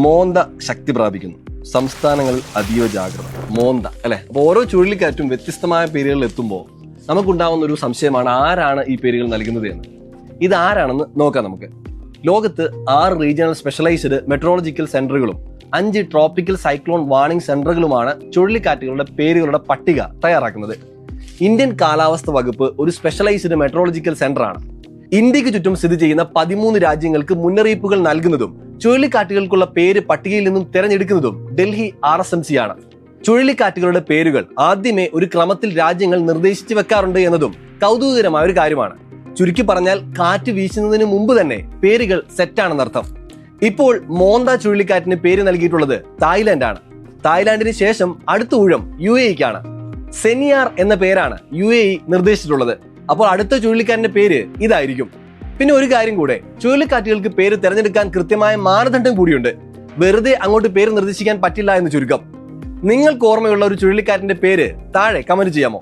മോന്ത ശക്തി പ്രാപിക്കുന്നു. സംസ്ഥാനങ്ങളിൽ അതീവ ജാഗ്രത. മോന്ത അല്ലെ. അപ്പൊ ഓരോ ചുഴലിക്കാറ്റും വ്യത്യസ്തമായ പേരുകളിൽ എത്തുമ്പോൾ നമുക്കുണ്ടാവുന്ന ഒരു സംശയമാണ് ആരാണ് ഈ പേരുകൾ നൽകുന്നത് എന്ന്. ഇതാരാണെന്ന് നോക്കാം നമുക്ക്. ലോകത്ത് 6 റീജിയണൽ സ്പെഷ്യലൈസ്ഡ് മെട്രോളജിക്കൽ സെന്ററുകളും 5 ട്രോപ്പിക്കൽ സൈക്ലോൺ വാർണിംഗ് സെന്ററുകളുമാണ് ചുഴലിക്കാറ്റുകളുടെ പേരുകളുടെ പട്ടിക തയ്യാറാക്കുന്നത്. ഇന്ത്യൻ കാലാവസ്ഥ വകുപ്പ് ഒരു സ്പെഷ്യലൈസ്ഡ് മെട്രോളജിക്കൽ സെന്ററാണ്. ഇന്ത്യക്ക് ചുറ്റും സ്ഥിതി ചെയ്യുന്ന 13 രാജ്യങ്ങൾക്ക് മുന്നറിയിപ്പുകൾ നൽകുന്നതും ചുഴലിക്കാറ്റുകൾക്കുള്ള പേര് പട്ടികയിൽ നിന്നും തിരഞ്ഞെടുക്കുന്നതും ഡൽഹി RSMC ആണ്. ചുഴലിക്കാറ്റുകളുടെ പേരുകൾ ആദ്യമേ ഒരു ക്രമത്തിൽ രാജ്യങ്ങൾ നിർദ്ദേശിച്ചു വെക്കാറുണ്ട് എന്നതും കൗതുകകരമായ ഒരു കാര്യമാണ്. ചുരുക്കി പറഞ്ഞാൽ കാറ്റ് വീശുന്നതിന് മുമ്പ് തന്നെ പേരുകൾ സെറ്റാണെന്നർത്ഥം. ഇപ്പോൾ മോന്ത ചുഴലിക്കാറ്റിന് പേര് നൽകിയിട്ടുള്ളത് തായ്ലാന്റ് ആണ്. തായ്ലാന്റിന് ശേഷം അടുത്ത ഊഴം UAE-ക്കാണ്. സെനിയാർ എന്ന പേരാണ് UAE നിർദ്ദേശിച്ചിട്ടുള്ളത്. അപ്പോൾ അടുത്ത ചുഴലിക്കാറ്റിന്റെ പേര് ഇതായിരിക്കും. പിന്നെ ഒരു കാര്യം കൂടെ, ചുഴലിക്കാറ്റുകൾക്ക് പേര് തിരഞ്ഞെടുക്കാൻ കൃത്യമായ മാനദണ്ഡം കൂടിയുണ്ട്. വെറുതെ അങ്ങോട്ട് പേര് നിർദ്ദേശിക്കാൻ പറ്റില്ല എന്ന് ചുരുക്കം. നിങ്ങൾക്ക് ഓർമ്മയുള്ള ഒരു ചുഴലിക്കാറ്റിന്റെ പേര് താഴെ കമന്റ് ചെയ്യാമോ?